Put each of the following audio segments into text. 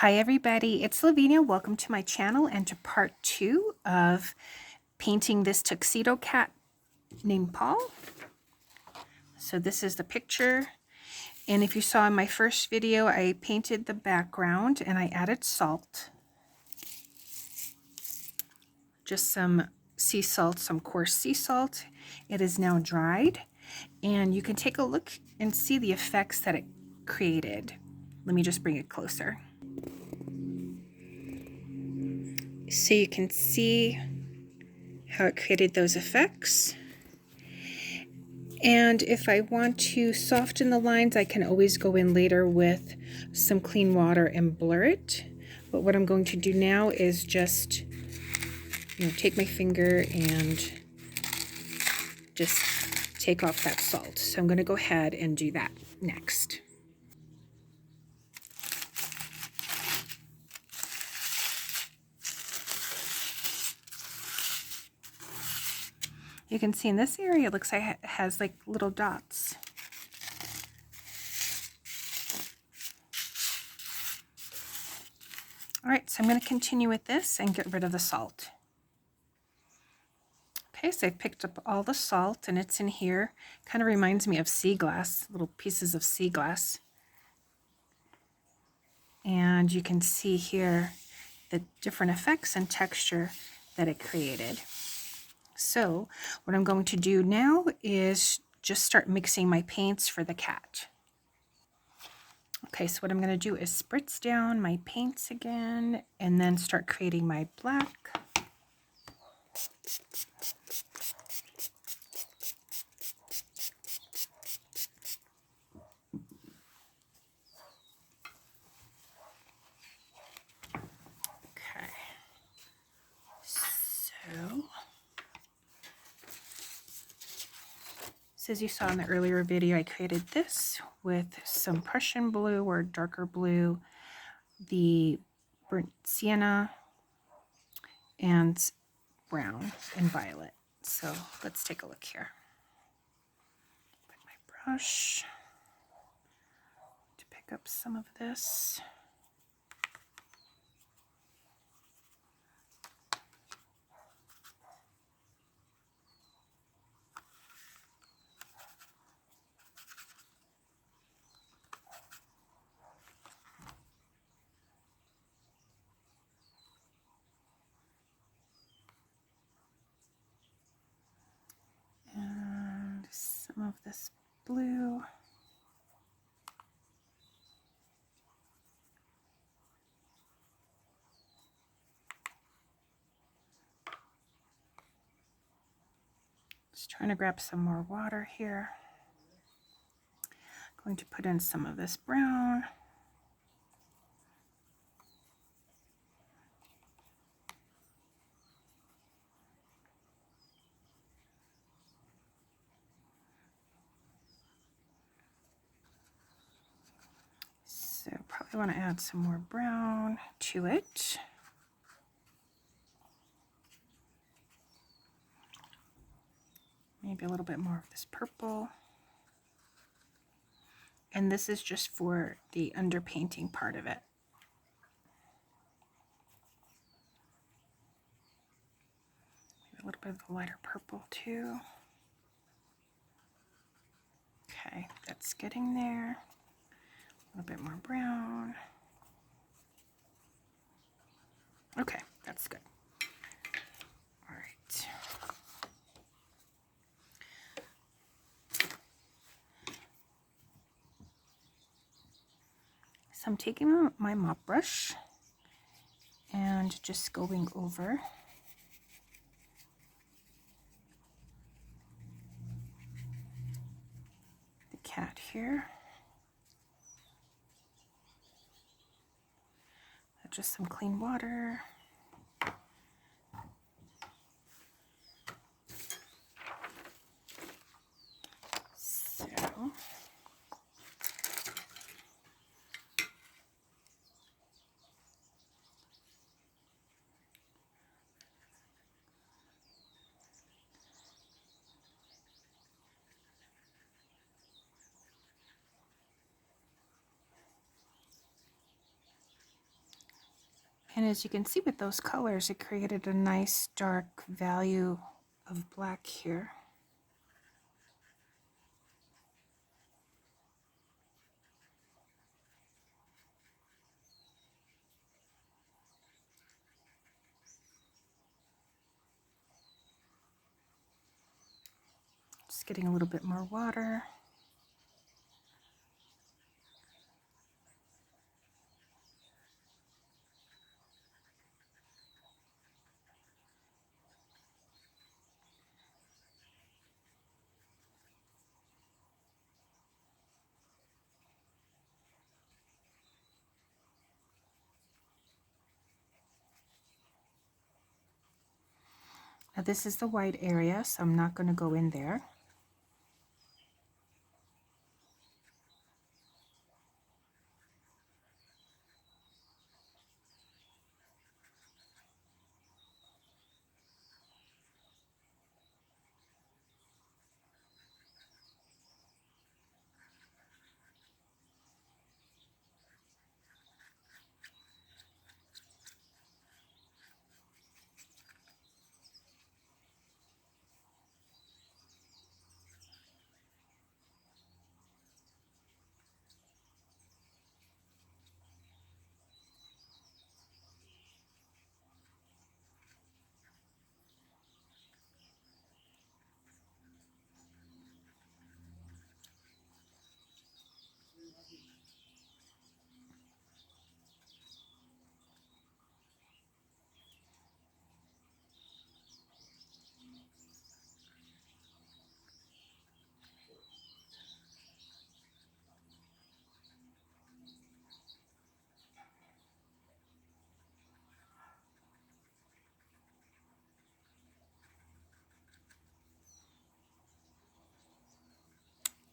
Hi everybody, it's Lavinia. Welcome to my channel and to part 2 of painting this tuxedo cat named Paul. So this is the picture, and if you saw in my first video, I painted the background and I added salt. Just some sea salt, some coarse sea salt. It is now dried, and you can take a look and see the effects that it created. Let me just bring it closer. So you can see how it created those effects. And if I want to soften the lines, I can always go in later with some clean water and blur it. But what I'm going to do now is just, take my finger and just take off that salt. So I'm going to go ahead and do that next. You can see in this area, it looks like it has like little dots. All right, so I'm going to continue with this and get rid of the salt. Okay, so I picked up all the salt and it's in here. Kind of reminds me of sea glass, little pieces of sea glass. And you can see here the different effects and texture that it created. So what I'm going to do now is just start mixing my paints for the cat. Okay, so what I'm going to do is spritz down my paints again and then start creating my black. Okay, so as you saw in the earlier video, I created this with some Prussian blue or darker blue, the burnt sienna, and brown and violet. So let's take a look here. Put my brush to pick up some of this. And some of this blue. Just trying to grab some more water here. Going to put in some of this brown. So probably want to add some more brown to it. Maybe a little bit more of this purple. And this is just for the underpainting part of it. Maybe a little bit of the lighter purple too. Okay, that's getting there. A little bit more brown. Okay, that's good. All right. So I'm taking my mop brush and just going over the cat here. Just some clean water. So And as you can see with those colors, it created a nice dark value of black here. Just getting a little bit more water. Now this is the white area, so I'm not going to go in there.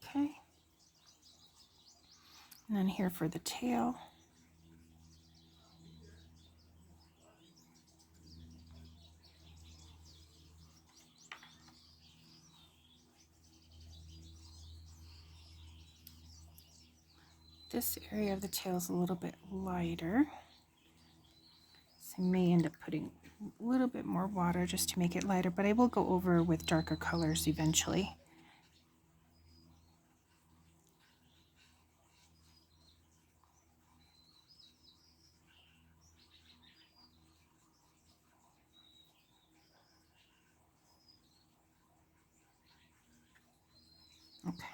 Okay. And then here for the tail. This area of the tail is a little bit lighter, so I may end up putting a little bit more water just to make it lighter, but I will go over with darker colors eventually. Okay.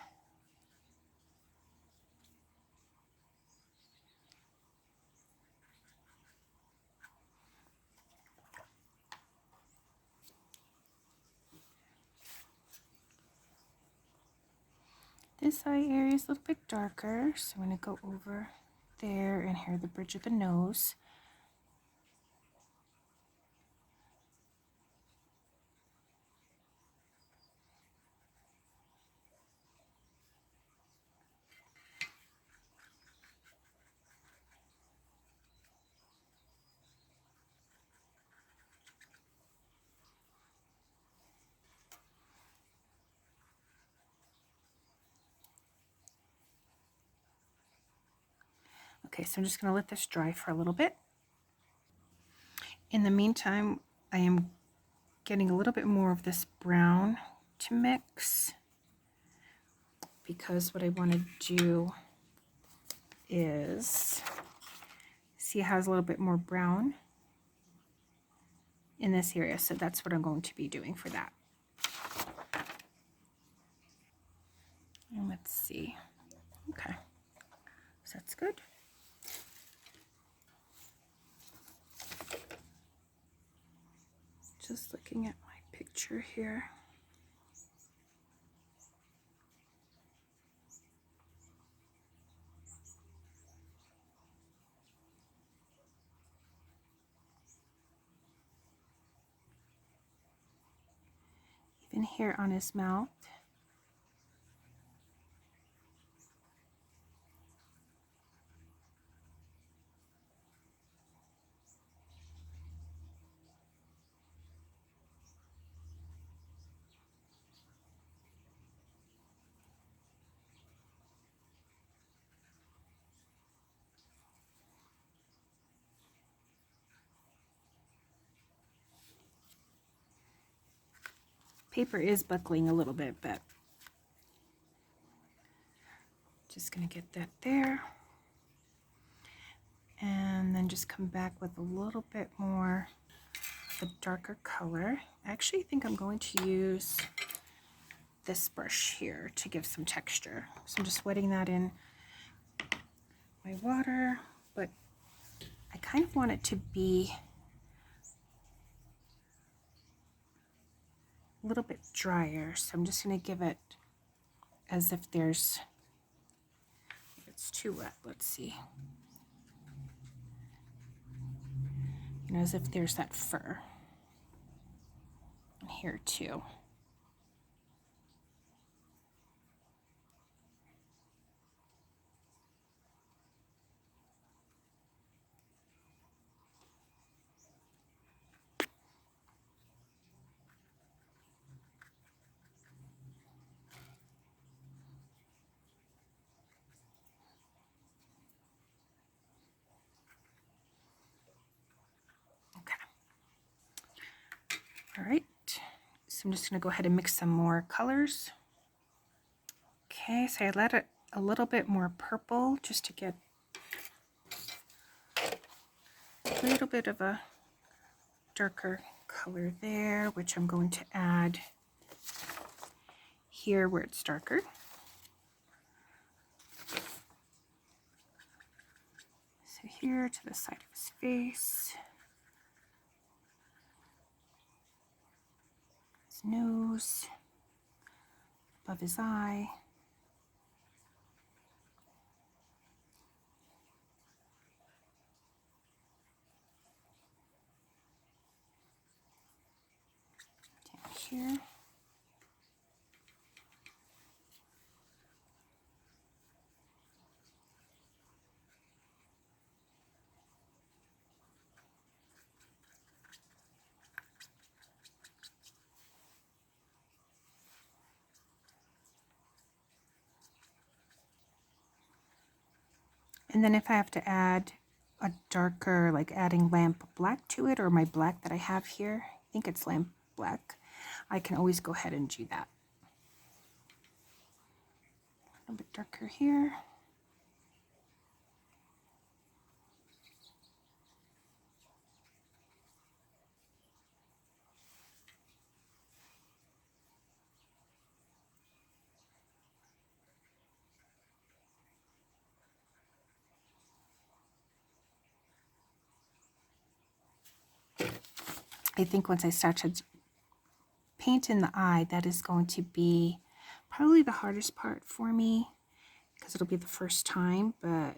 This eye area is a little bit darker, so I'm going to go over there and here the bridge of the nose. Okay, so I'm just going to let this dry for a little bit. In the meantime, I am getting a little bit more of this brown to mix, because what I want to do is, see, it has a little bit more brown in this area, so that's what I'm going to be doing for that. And let's see. Okay, so that's good. Just looking at my picture here. Even here on his mouth. Paper is buckling a little bit, but just going to get that there. And then just come back with a little bit more of a darker color. I actually think I'm going to use this brush here to give some texture. So I'm just wetting that in my water, but I kind of want it to be a little bit drier. So I'm just going to give it as if there's, if it's too wet, let's see. You know, as if there's that fur here too. Okay. All right. So I'm just going to go ahead and mix some more colors. Okay, so I let it a little bit more purple just to get a little bit of a darker color there, which I'm going to add here where it's darker. So here to the side of his face, his nose, above his eye. Down here. And then if I have to add a darker, like adding lamp black to it, or my black that I have here, I think it's lamp black, I can always go ahead and do that. A little bit darker here. I think once I start to paint in the eye, that is going to be probably the hardest part for me because it'll be the first time, but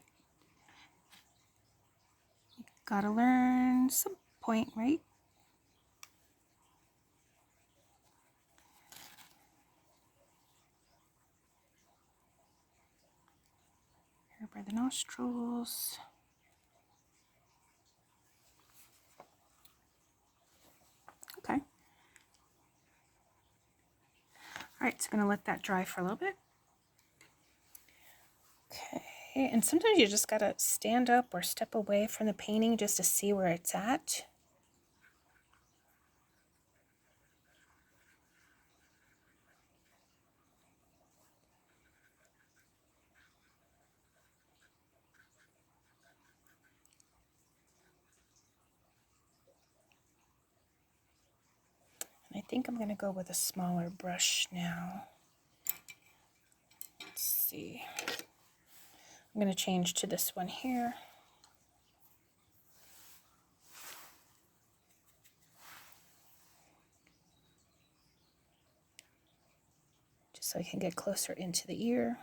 you gotta learn some point, right? Here by the nostrils. Okay. All right, so I'm gonna let that dry for a little bit. Okay, and sometimes you just gotta stand up or step away from the painting just to see where it's at. And I think I'm gonna go with a smaller brush now. Let's see. I'm going to change to this one here. Just so I can get closer into the ear.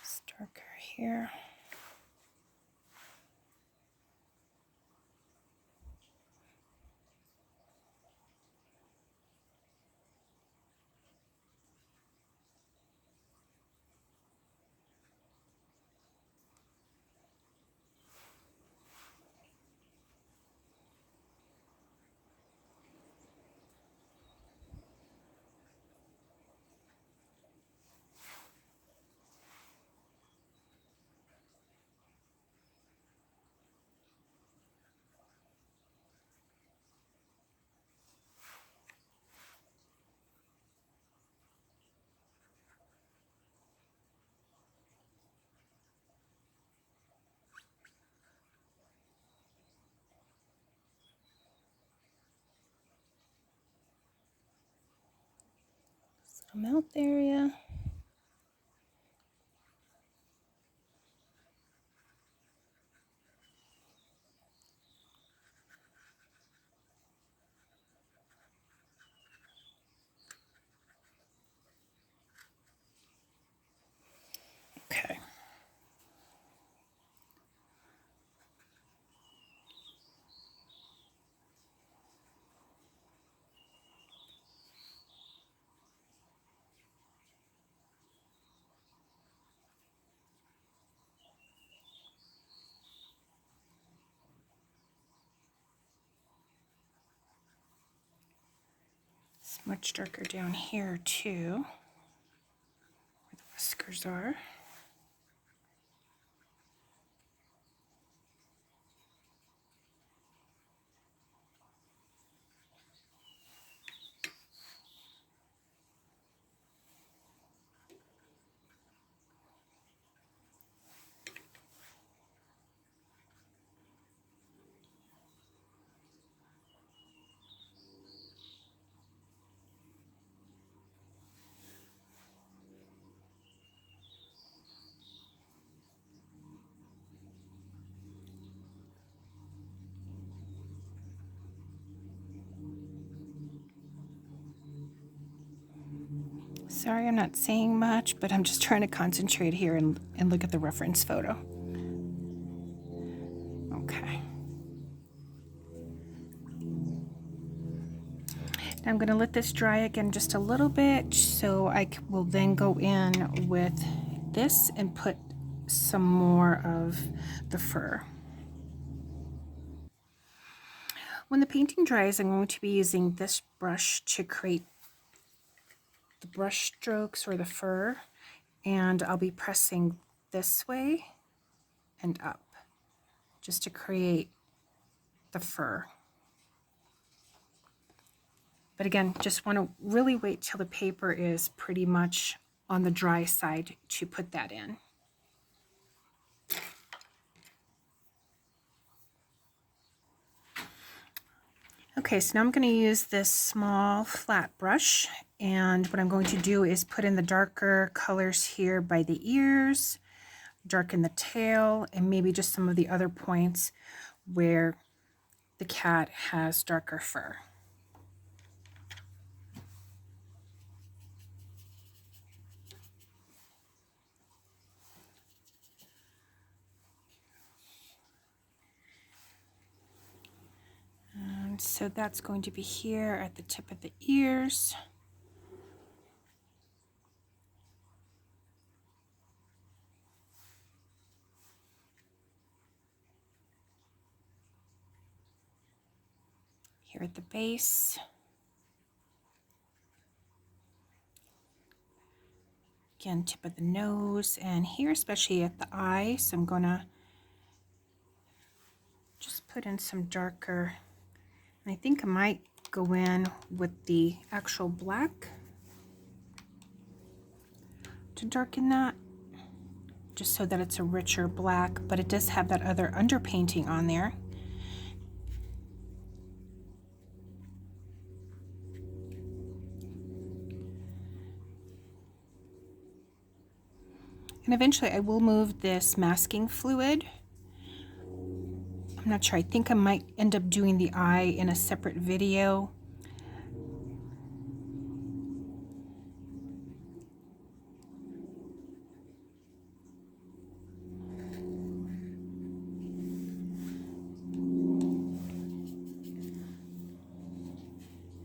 It's darker here. mouth area. Okay. It's much darker down here too, where the whiskers are. Sorry, I'm not saying much, but I'm just trying to concentrate here and look at the reference photo. Okay. Now I'm going to let this dry again just a little bit, so I will then go in with this and put some more of the fur. When the painting dries, I'm going to be using this brush to create the brush strokes or the fur, and I'll be pressing this way and up just to create the fur. But again, just want to really wait till the paper is pretty much on the dry side to put that in. Okay, so now I'm going to use this small flat brush, and what I'm going to do is put in the darker colors here by the ears, darken the tail, and maybe just some of the other points where the cat has darker fur. And so that's going to be here at the tip of the ears. Here at the base. Again, tip of the nose, and here especially at the eye. So I'm going to just put in some darker, and I think I might go in with the actual black to darken that, just so that it's a richer black, but it does have that other underpainting on there. And eventually I will move this masking fluid. I'm not sure, I think I might end up doing the eye in a separate video.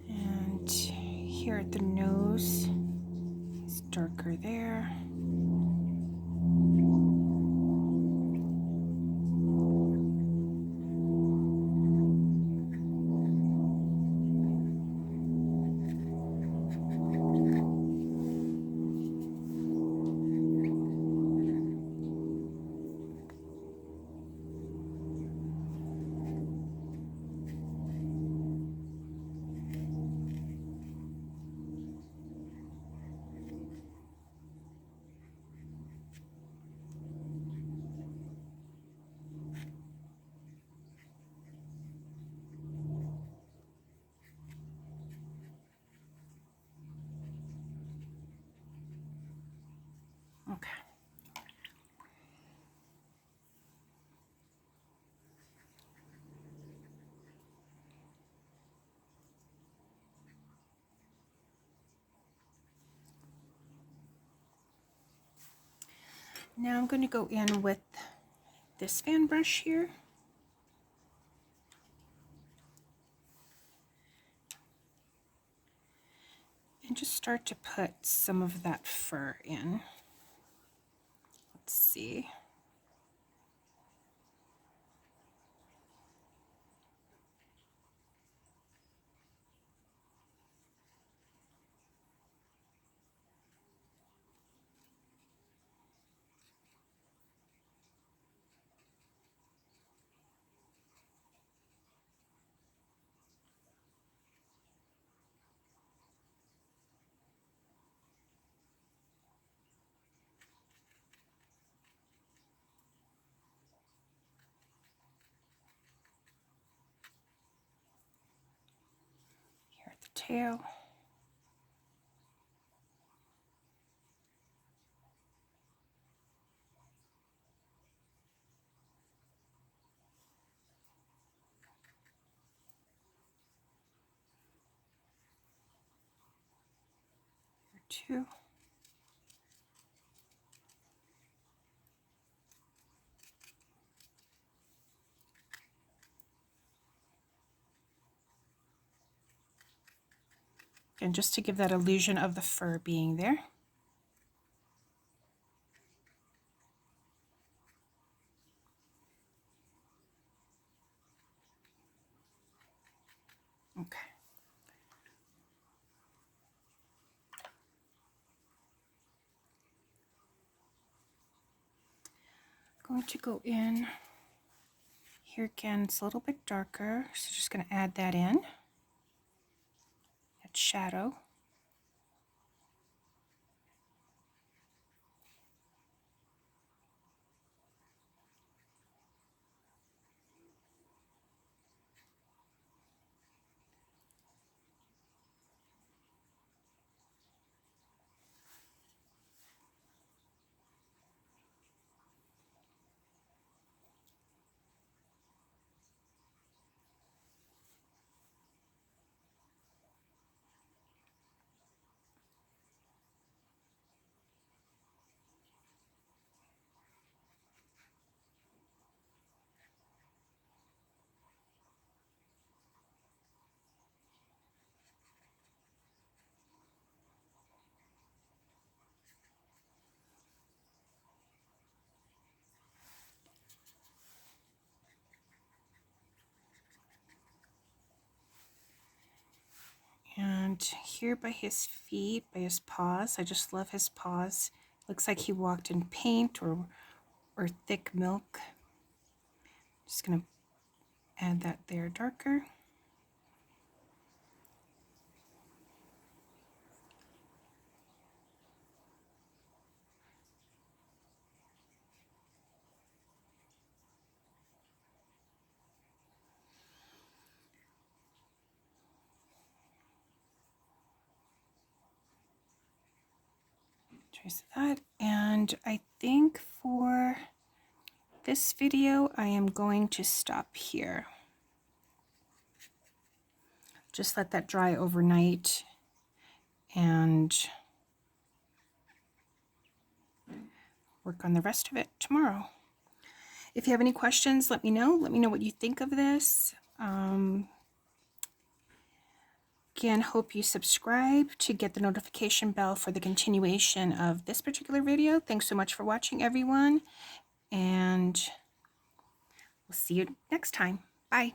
And here at the nose, it's darker there. Now I'm going to go in with this fan brush here. And just start to put some of that fur in. Let's see. Here at the tail. Here too. And just to give that illusion of the fur being there. Okay. Going to go in here again. It's a little bit darker, so just going to add that in. That shadow. And here by his feet, by his paws, I just love his paws. Looks like he walked in paint or thick milk. Just gonna add that there darker. Trace that, and I think for this video I am going to stop here. Just let that dry overnight and work on the rest of it tomorrow. If you have any questions, let me know. Let me know what you think of this. Again, hope you subscribe to get the notification bell for the continuation of this particular video. Thanks so much for watching, everyone, and we'll see you next time. Bye.